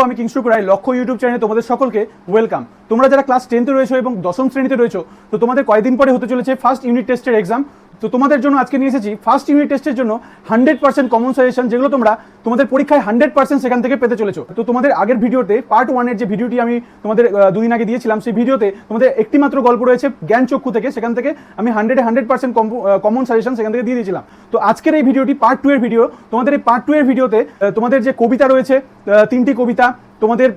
আমি কিংশুক রায় লক্ষ্য ইউটিউব চ্যানেলে তোমাদের সকলকে ওয়েলকাম। তোমরা যারা ক্লাস 10তে রয়েছো এবং দশম শ্রেণীতে রয়েছো, তো তোমাদের কয়েকদিন পরে হতে চলেছে ফার্স্ট ইউনিট টেস্টের এক্সাম। তো তোমাদের জন্য আজকে নিয়ে এসেছি ফার্স্ট ইউনিট টেস্টের জন্য 100% কমন সাজেশন, যেগুলো তোমরা তোমাদের পরীক্ষায় 100% সেখান থেকে পেতে চলেছো। তো তোমাদের আগের ভিডিওতে পার্ট 1 এর যে ভিডিওটি আমি তোমাদের দুদিন আগে দিয়েছিলাম, সেই ভিডিওতে তোমাদের একটি মাত্র গল্প রয়েছে জ্ঞানচক্ষু থেকে, সেখান থেকে আমি 100% কমন সাজেশন সেখান থেকে দিয়ে দিয়েছিলাম। তো আজকের এই ভিডিওটি পার্ট 2 এর ভিডিও। তোমাদের এই পার্ট 2 এর ভিডিওতে তোমাদের যে কবিতা রয়েছে, 3টি কবিতা, তোমাদের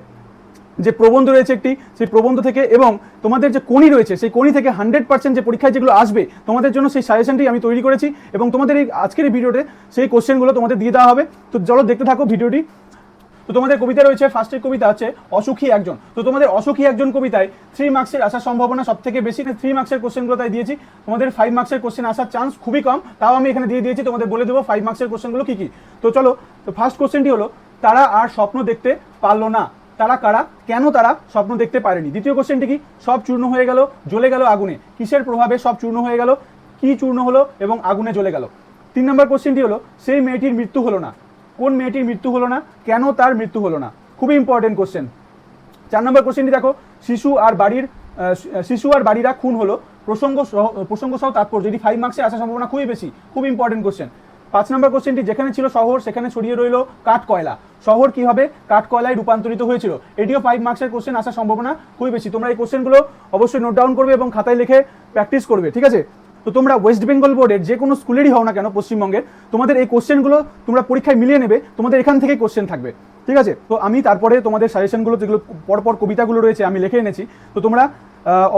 যে প্রবন্ধ রয়েছে একটি, সেই প্রবন্ধ থেকে, এবং তোমাদের যে কোণী রয়েছে সেই কোণী থেকে 100% যে পরীক্ষায় যেগুলো আসবে তোমাদের জন্য, সেই সাজেশনটি আমি তৈরি করেছি এবং তোমাদের এই আজকের এই ভিডিওতে সেই কোশ্চেনগুলো তোমাদের দিয়ে দেওয়া হবে। তো চলো দেখতে থাকো ভিডিওটি। তো তোমাদের কবিতা রয়েছে, ফার্স্টের কবিতা হচ্ছে অসুখী একজন। তো তোমাদের অসুখী একজন কবিতায় 3 মার্কসের আসার সম্ভাবনা সব থেকে বেশি। 3 মার্কসের কোশ্চেনগুলো তাই দিয়েছি, তোমাদের 5 মার্কসের কোশ্চেন আসার চান্স খুবই কম, তাও আমি এখানে দিয়ে দিয়েছি। তোমাদের বলে দেবো 5 মার্কসের কোশ্চেনগুলো কি কি। তো চলো, তো ফার্স্ট কোশ্চেনটি হলো, তারা আর স্বপ্ন দেখতে পারলো না। তারা কারা, কেন তারা স্বপ্ন দেখতে পারেনি? দ্বিতীয় কোশ্চেনটি কি, সব চূর্ণ হয়ে গেল, জ্বলে গেল আগুনে। কিসের প্রভাবে সব চূর্ণ হয়ে গেল, কি চূর্ণ হলো এবং আগুনে জ্বলে গেল? 3 নম্বর কোশ্চেনটি হলো, সেই মেয়েটির মৃত্যু হলো না। কোন মেয়েটির মৃত্যু হলো না, কেন তার মৃত্যু হলো না? খুবই ইম্পর্টেন্ট কোশ্চেন। 4 নম্বর কোশ্চেনটি দেখো, শিশু আর বাড়িরা খুন হলো, প্রসঙ্গ সহ তাৎপর্য। এটি 5 মার্কসে আসার সম্ভাবনা খুবই বেশি, খুব ইম্পর্টেন্ট কোশ্চেন। 5 নম্বর কোশ্চেনটি, যেখানে ছিল শহর সেখানে ছড়িয়ে রইল কাঠ কয়লা। শহর কিভাবে কাঠ কয়লায় রূপান্তরিত হয়েছিল? এটিও 5 মার্কসের কোশ্চেন আসার সম্ভাবনা খুবই বেশি। তোমরা এই কোশ্চেনগুলো অবশ্যই নোট ডাউন করবে এবং খাতায় লিখে প্র্যাকটিস করবে, ঠিক আছে? তো তোমরা ওয়েস্ট বেঙ্গল বোর্ডের যে কোনো স্কুলেরই হও না কেন পশ্চিমবঙ্গের, তোমাদের এই কোশ্চেনগুলো তোমরা পরীক্ষায় মিলিয়ে নেবে, তোমাদের এখান থেকেই কোশ্চেন থাকবে, ঠিক আছে? তো আমি তারপরে তোমাদের সাজেশনগুলো, যেগুলো পরপর কবিতাগুলো রয়েছে আমি লিখে এনেছি, তো তোমরা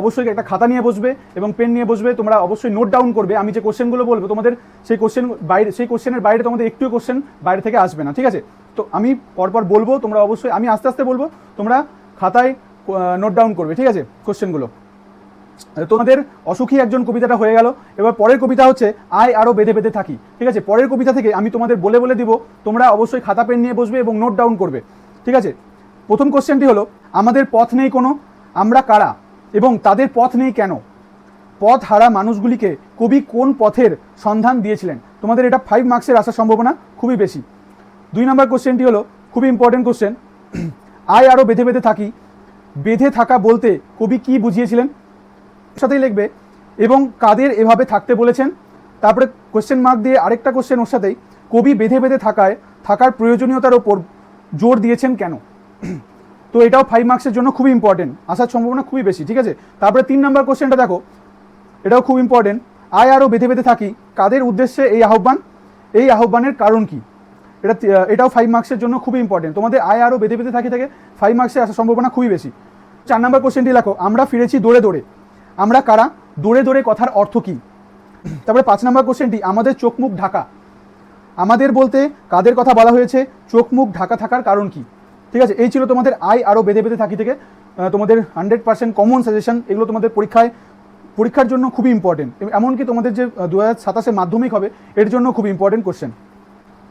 অবশ্যই একটা খাতা নিয়ে বসবে এবং পেন নিয়ে বসবে। তোমরা অবশ্যই নোট ডাউন করবে। আমি যে কোশ্চেনগুলো বলবো তোমাদের সেই কোশ্চেনের বাইরে তোমাদের একটু কোশ্চেন বাইরে থেকে আসবে না, ঠিক আছে? তো আমি পরপর বলবো, তোমরা অবশ্যই, আমি আস্তে আস্তে বলবো, তোমরা খাতায় নোট ডাউন করবে, ঠিক আছে, কোশ্চেনগুলো। তোমাদের অসুখী একজন কবিতাটা হয়ে গেল। এবার পরের কবিতা হচ্ছে আয় আরো বেঁধে বেঁধে থাকি, ঠিক আছে? পরের কবিতা থেকে আমি তোমাদের বলে বলে দিব, তোমরা অবশ্যই খাতা পেন নিয়ে বসবে এবং নোট ডাউন করবে, ঠিক আছে? প্রথম কোশ্চেনটি হলো, আমাদের পথ নেই কোনো, আমরা কারা এবং তাদের পথ নেই কেন? পথ হারা মানুষগুলিকে কবি কোন পথের সন্ধান দিয়েছিলেন? তোমাদের এটা 5 মার্কসের আসার সম্ভাবনা খুবই বেশি। 2 নম্বর কোশ্চেনটি হলো খুবই ইম্পর্টেন্ট কোশ্চেন, আয় আরো বেঁধে বেঁধে থাকি, বেঁধে থাকা বলতে কবি কি বুঝিয়েছিলেন? সাথেই লিখবে এবং কাদের এভাবে থাকতে বলেছেন। তারপরে কোশ্চেন মার্ক দিয়ে আরেকটা কোশ্চেন ওর সাথেই, কবি বেঁধে বেঁধে থাকার প্রয়োজনীয়তার ওপর জোর দিয়েছেন কেন? তো এটাও 5 মার্কসের জন্য খুবই ইম্পর্টেন্ট, আসার সম্ভাবনা খুবই বেশি, ঠিক আছে? তারপরে 3 নম্বর কোশ্চেনটা দেখো, এটাও খুব ইম্পর্টেন্ট, আয় আরও বেঁধে বেঁধে থাকি, কাদের উদ্দেশ্যে এই আহ্বান, এই আহ্বানের কারণ কি? এটাও 5 মার্কসের জন্য খুবই ইম্পর্টেন্ট। তোমাদের আয় আরও বেঁধে বেঁধে থাকি থেকে 5 মার্কসে আসার সম্ভাবনা খুবই বেশি। 4 নম্বর কোশ্চেনটি লেখো, আমরা ফিরেছি দৌড়ে দৌড়ে, আমরা কারা, দৌড়ে দৌড়ে কথার অর্থ কী? তারপরে 5 নম্বর কোশ্চেনটি, আমাদের চোখ মুখ ঢাকা, আমাদের বলতে কাদের কথা বলা হয়েছে, চোখ মুখ ঢাকা থাকার কারণ কি? ঠিক আছে, এই ছিল তোমাদের আয় আরও বেঁধে বেঁধে থাকি থেকে তোমাদের 100% কমন সাজেশন। এগুলো তোমাদের পরীক্ষার জন্য খুবই ইম্পর্টেন্ট, এমনকি তোমাদের যে 2027 মাধ্যমিক হবে এর জন্য খুব ইম্পর্টেন্ট কোশ্চেন।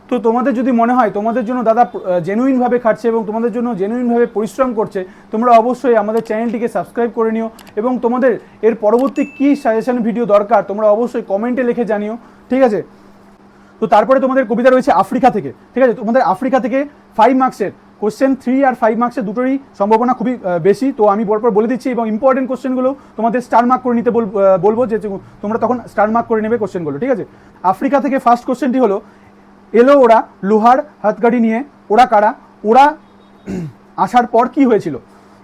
তো তোমাদের যদি মনে হয় তোমাদের জন্য দাদা জেনুইনভাবে খাটছে এবং তোমাদের জন্য জেনুইনভাবে পরিশ্রম করছে, তোমরা অবশ্যই আমাদের চ্যানেলটিকে সাবস্ক্রাইব করে নিও এবং তোমাদের এর পরবর্তী কী সাজেশন ভিডিও দরকার তোমরা অবশ্যই কমেন্টে লিখে জানিও, ঠিক আছে? তো তারপরে তোমাদের কবিতা রয়েছে আফ্রিকা থেকে, ঠিক আছে? তোমাদের আফ্রিকা থেকে 5 মার্কসের কোশ্চেন 3 আর 5 মার্কসের দুটোরই সম্ভাবনা খুবই বেশি। তো আমি পরপর বলে দিচ্ছি এবং ইম্পর্টেন্ট কোশ্চেনগুলো তোমাদের স্টার মার্ক করে নিতে বলবো, যে তোমরা তখন স্টার মার্ক করে নেবে কোশ্চেনগুলো, ঠিক আছে? আফ্রিকা থেকে ফার্স্ট কোশ্চেনটি হলো, এলো ওরা লোহার হাতগাড়ি নিয়ে, ওরা কারা, ওরা আসার পর কি হয়েছিল?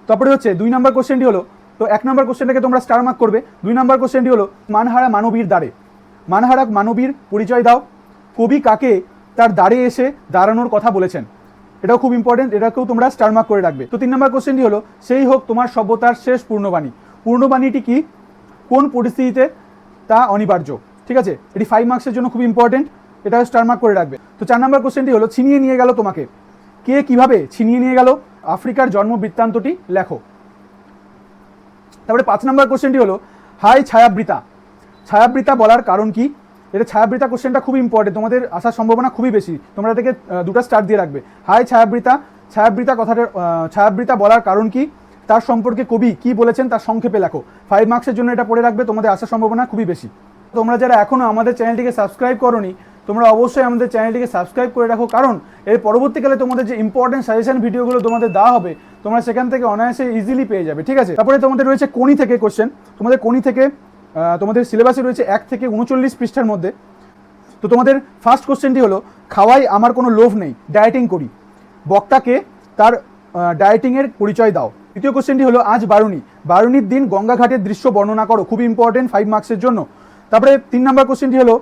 তারপরে হচ্ছে 2 নম্বর কোশ্চেনটি হলো, তো 1 নম্বর কোশ্চেনটাকে তোমরা স্টার মার্ক করবে। 2 নম্বর কোশ্চেনটি হলো, মানহারা মানবীর দ্বারে, মানহারা মানবীর পরিচয় দাও, কবি কাকে তার দ্বারে এসে দাঁড়ানোর কথা বলেছেন? এটাও খুব ইম্পর্টেন্ট, এটাকেও তোমরা স্টার মার্ক করে রাখবে। তো 3 নম্বর কোশ্চেনটি হলো, সেই হোক তোমার সভ্যতার শেষ পূর্ণবাণী, পূর্ণবাণীটি কি, কোন পরিস্থিতিতে তা অনিবার্য? ঠিক আছে, এটি 5 মার্কসের জন্য খুব ইম্পর্টেন্ট, এটাও স্টার মার্ক করে রাখবে। তো 4 নম্বর কোশ্চেনটি হলো, ছিনিয়ে নিয়ে গেল তোমাকে, কে কিভাবে ছিনিয়ে নিয়ে গেল, আফ্রিকার জন্ম বৃত্তান্তটি লেখো। তারপরে 5 নম্বর কোশ্চেনটি হলো, হাই ছায়াবৃতা, ছায়াবৃতা বলার কারণ কি? এটা ছায়াবৃতা কোশ্চেনটা খুব ইম্পর্টেন্ট, তোমাদের আসার সম্ভাবনা খুবই বেশি, তোমরা এটাকে 2টা স্টার দিয়ে রাখবে। হাই ছায়াবৃতা, ছায়াবৃতা কথাটা, ছায়াবৃতা বলার কারণ কি, তার সম্পর্কে কবি কি বলেছেন তার সংক্ষেপে লেখো। 5 মার্কসের জন্য এটা পড়ে রাখবে, তোমাদের আসার সম্ভাবনা খুবই বেশি। তোমরা যারা এখনও আমাদের চ্যানেলটিকে সাবস্ক্রাইব করোনি, তোমরা অবশ্যই আমাদের চ্যানেলটিকে সাবস্ক্রাইব করে রাখো, কারণ এর পরবর্তীকালে তোমাদের যে ইম্পর্টেন্ট সাজেশন ভিডিওগুলো তোমাদের দেওয়া হবে তোমরা সেখান থেকে অনায়াসে ইজিলি পেয়ে যাবে, ঠিক আছে। তারপরে তোমাদের রয়েছে কোনি থেকে কোশ্চেন, তোমাদের কোনি থেকে তোমাদের সিলেবাসে রয়েছে 1 থেকে 39 পৃষ্ঠার মধ্যে। তো তোমাদের ফার্স্ট কোশ্চেনটি হলো, খাওয়াই আমার কোনো লোভ নেই, ডায়েটিং করি, বক্তাকে তার ডায়েটিংয়ের পরিচয় দাও। দ্বিতীয় কোশ্চেনটি হলো, আজ বারুণীর দিন গঙ্গা ঘাটের দৃশ্য বর্ণনা করো, খুবই ইম্পর্টেন্ট 5 মার্কসের জন্য। তারপরে 3 নম্বর কোশ্চেনটি হলো,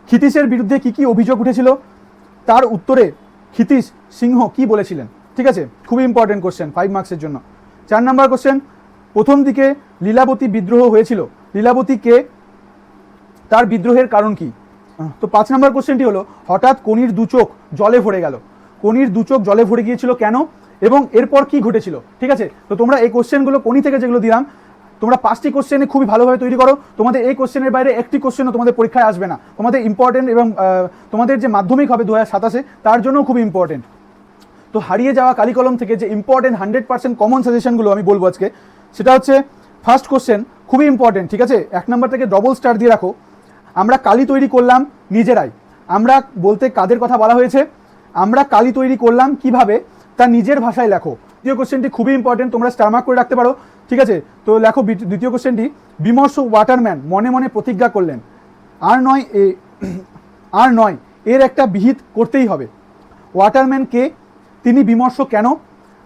ক্ষিতীশের বিরুদ্ধে কি কি অভিযোগ উঠেছিল, তার উত্তরে ক্ষিতীশ সিংহ কি বলেছিলেন, ঠিক আছে, খুবই ইম্পর্টেন্ট কোশ্চেন 5 মার্কসের জন্য। 4 নম্বর কোশ্চেন, প্রথম দিকে লীলাবতী বিদ্রোহ হয়েছিল, লীলাবতী কে, তার বিদ্রোহের কারণ কি। তো 5 নম্বর কোশ্চেনটি হলো, হঠাৎ কোনির দু চোখ জলে ভরে গেল, কোনির দু চোখ জলে ভরে গিয়েছিল কেন এবং এরপর কি ঘটেছিল, ঠিক আছে। তো তোমরা এই কোশ্চেনগুলো কোনি থেকে যেগুলো দিলাম তোমরা 5টি কোশ্চেনে খুবই ভালোভাবে তৈরি করো, তোমাদের এই কোশ্চেনের বাইরে একটি কোশ্চেনও তোমাদের পরীক্ষায় আসবে না, তোমাদের ইম্পর্টেন্ট এবং তোমাদের যে মাধ্যমিক হবে 2027 তার জন্যও খুব ইম্পর্টেন্ট। তো হারিয়ে যাওয়া কালিকলম থেকে যে ইম্পর্টেন্ট 100% কমন সাজেশনগুলো আমি বলবো আজকে, সেটা হচ্ছে ফার্স্ট কোশ্চেন, খুবই ইম্পর্টেন্ট, ঠিক আছে, 1 নম্বর থেকে ডবল স্টার দিয়ে রাখো। আমরা কালি তৈরি করলাম নিজেরাই, আমরা বলতে কাদের কথা বলা হয়েছে, আমরা কালি তৈরি করলাম কিভাবে, তা নিজের ভাষায় লেখো। দ্বিতীয় কোশ্চেনটি খুবই ইম্পর্টেন্ট, তোমরা স্টার মার্ক করে রাখতে পারো, ঠিক আছে। তো লেখো দ্বিতীয় কোশ্চেনটি, বিমর্ষ ওয়াটারম্যান মনে মনে প্রতিজ্ঞা করলেন, আর নয় এর একটা বিহিত করতেই হবে। ওয়াটারম্যান কে, তিনি বিমর্ষ কেন,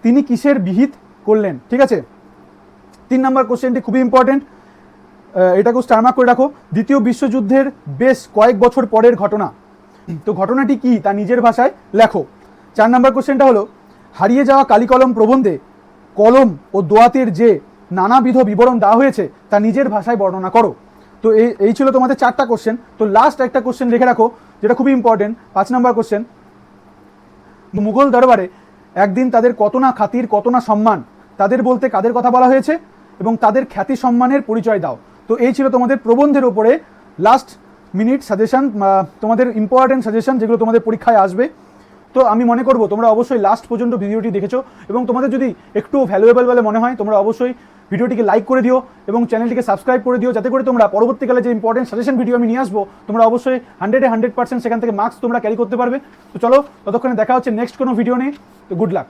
তিনি কিসের বিহিত করলেন, ঠিক আছে। 3 নম্বর কোশ্চেনটি খুবই ইম্পর্টেন্ট, এটাকেও স্টার মার্ক করে রাখো। দ্বিতীয় বিশ্বযুদ্ধের বেশ কয়েক বছর পরের ঘটনা, তো ঘটনাটি কি তা নিজের ভাষায় লেখো। 4 নম্বর কোশ্চেনটা হলো, হারিয়ে যাওয়া কালিকলম প্রবন্ধে কলম ও দোয়াতের যে নানাবিধ বিবরণ দেওয়া হয়েছে তা নিজের ভাষায় বর্ণনা করো। তো এই ছিল তোমাদের 4টা কোশ্চেন। তো লাস্ট একটা কোশ্চেন রেখে রাখো যেটা খুবই ইম্পর্টেন্ট, 5 নম্বর কোশ্চেন, মুঘল দরবারে একদিন তাদের কত না খাতির কত না সম্মান, তাদের বলতে কাদের কথা বলা হয়েছে এবং তাদের খ্যাতি সম্মানের পরিচয় দাও। তো এই ছিল তোমাদের প্রবন্ধের ওপরে লাস্ট মিনিট সাজেশন, তোমাদের ইম্পর্টেন্ট সাজেশন যেগুলো তোমাদের পরীক্ষায় আসবে। তো আমি মনে করব তোমরা অবশ্যই লাস্ট পর্যন্ত ভিডিওটি দেখেছো এবং তোমাদের যদি একটু ভ্যালুয়েবল বলে মনে হয় তোমরা অবশ্যই ভিডিওটিকে লাইক করে দিও এবং চ্যানেলটিকে সাবস্ক্রাইব করে দিও, যাতে করে তোমরা পরবর্তীকালে যে ইম্পর্টেন্ট সাজেশন ভিডিও আমি নিয়ে আসবো তোমরা অবশ্যই 100% সেখান থেকে মার্কস তোমরা ক্যারি করতে পারবে। তো চলো, ততক্ষণে দেখা হচ্ছে নেক্সট কোনো ভিডিও নিয়ে। তো গুড লাক।